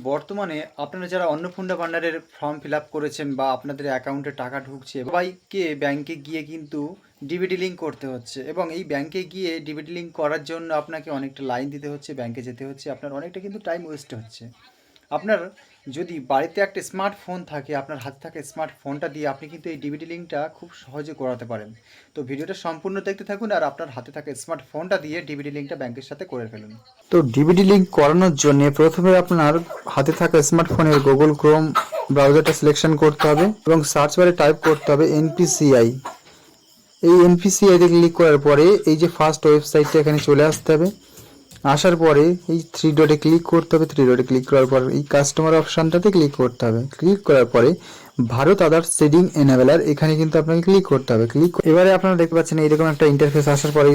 বর্তমানে আপনারা যারা অন্নপূর্ণা ভান্ডারের ফর্ম ফিল আপ করেছেন বা আপনাদের অ্যাকাউন্টে টাকা ঢুকছে, সবাইকে ব্যাংকে গিয়ে কিন্তু ডিবিটি লিঙ্ক করতে হচ্ছে এবং এই ব্যাংকে গিয়ে ডিবিটি লিঙ্ক করার জন্য আপনাকে অনেকটা লাইন দিতে হচ্ছে, ব্যাংকে যেতে হচ্ছে, আপনার অনেকটা কিন্তু টাইম ওয়েস্ট হচ্ছে। আপনার যদি বাড়িতে একটা স্মার্টফোন থাকে, আপনার হাতে থাকা স্মার্টফোনটা দিয়ে আপনি কিন্তু এই ডিবিটি লিঙ্কটা খুব সহজে করাতে পারেন। তো ভিডিওটা সম্পূর্ণ দেখতে থাকুন আর আপনার হাতে থাকা স্মার্টফোনটা দিয়ে ডিবিটি লিঙ্কটা ব্যাংকের সাথে করে ফেলুন। তো ডিবিটি লিঙ্ক করানোর জন্য প্রথমে আপনার হাতে থাকা স্মার্টফোনের গুগল ক্রোম ব্রাউজারটা সিলেকশন করতে হবে এবং সার্চ বারে টাইপ করতে হবে এনপিসিআই। এই এনপিসিআইতে ক্লিক করার পরে এই যে ফার্স্ট ওয়েবসাইটটা এখানে চলে আসতে হবে। আসার পরে এই থ্রি ডটে ক্লিক করতে হবে। থ্রি ডটে ক্লিক করার পর এই কাস্টমার অপশানটাতে ক্লিক করতে হবে। ক্লিক করার পরে ভারত আধার সেডিং এনেবেলার এখানে কিন্তু আপনাকে ক্লিক করতে হবে। এবারে আপনারা দেখতে পাচ্ছেন এইরকম একটা ইন্টারফেস আসার পরে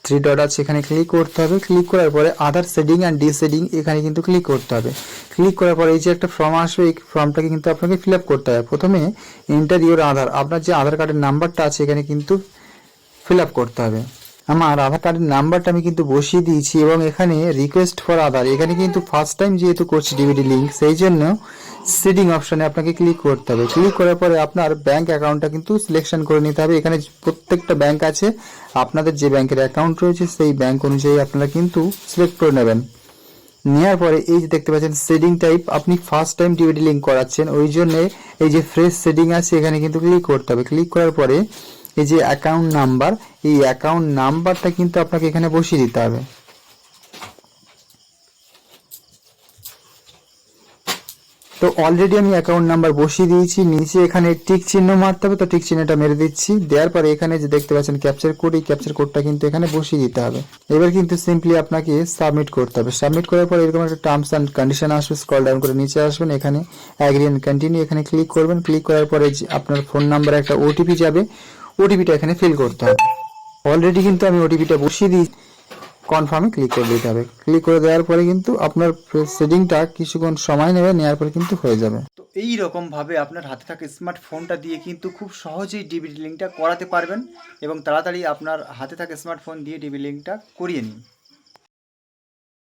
থ্রি ডট আছে এখানে ক্লিক করতে হবে। ক্লিক করার পরে আধার সেডিং অ্যান্ড ডিসেডিং এখানে কিন্তু ক্লিক করতে হবে। ক্লিক করার পরে এই যে একটা ফর্ম আসবে, এই ফর্মটাকে কিন্তু আপনাকে ফিল আপ করতে হবে। প্রথমে এন্টার ইউর আধার, আপনার যে আধার কার্ডের নাম্বারটা আছে এখানে কিন্তু ফিল আপ করতে হবে। আমার আধার কার্ডের নাম্বারটা আমি কিন্তু বসিয়ে দিয়েছি এবং এখানে রিকোয়েস্ট ফর আধার, এখানে কিন্তু ফার্স্ট টাইম যেহেতু করছি ডিবিটি লিঙ্ক, সেই জন্য সেটিং অপশানে আপনাকে ক্লিক করতে হবে। ক্লিক করার পরে আপনার ব্যাঙ্ক অ্যাকাউন্টটা কিন্তু সিলেকশন করে নিতে হবে। এখানে প্রত্যেকটা ব্যাঙ্ক আছে, আপনাদের যে ব্যাংকের অ্যাকাউন্ট রয়েছে সেই ব্যাঙ্ক অনুযায়ী আপনারা কিন্তু সিলেক্ট করে নেবেন। নেওয়ার পরে এই যে দেখতে পাচ্ছেন সেটিং টাইপ, আপনি ফার্স্ট টাইম ডিবিটি লিঙ্ক করাচ্ছেন, ওই জন্য এই যে ফ্রেশ সেটিং আছে এখানে কিন্তু ক্লিক করতে হবে। ক্লিক করার পরে এই যে অ্যাকাউন্ট নাম্বার, এই অ্যাকাউন্ট নাম্বারটা কিন্তু আপনাকে এখানে বসিয়ে দিতে হবে। তো অলরেডি আমি অ্যাকাউন্ট নাম্বার বসিয়ে দিয়েছি। নিচে এখানে টিক চিহ্ন মারতে হবে, তো টিক চিহ্নটা মেরে দিচ্ছি। দেওয়ার পরে এখানে যে দেখতে পাচ্ছেন ক্যাপচার কোড, এই ক্যাপচার কোডটা কিন্তু এখানে বসিয়ে দিতে হবে। এবার কিন্তু সিম্পলি আপনাকে সাবমিট করতে হবে। সাবমিট করার পরে এরকম একটা টার্মস অ্যান্ড কন্ডিশন আসবে, স্ক্রল ডাউন করে নিচে আসবেন, এখানে অ্যাগ্রি অ্যান্ড কন্টিনিউ এখানে ক্লিক করবেন। ক্লিক করার পরে আপনার ফোন নাম্বারে একটা ওটিপি যাবে, ওটিপিটা এখানে ফিল করতে হবে। অলরেডি কিন্তু আমি ওটিপিটা বসিয়ে দিই, কনফার্মে ক্লিক করে দিতে হবে। ক্লিক করে দেওয়ার পরে কিন্তু আপনার সেটিংটা কিছুক্ষণ সময় নেবে, নেওয়ার পরে কিন্তু হয়ে যাবে। তো এই রকমভাবে আপনার হাতে থাকা স্মার্টফোনটা দিয়ে কিন্তু খুব সহজেই ডিবিটি লিঙ্কটা করাতে পারবেন এবং তাড়াতাড়ি আপনার হাতে থাকা স্মার্টফোন দিয়ে ডিবিটি লিঙ্কটা করিয়ে নিন।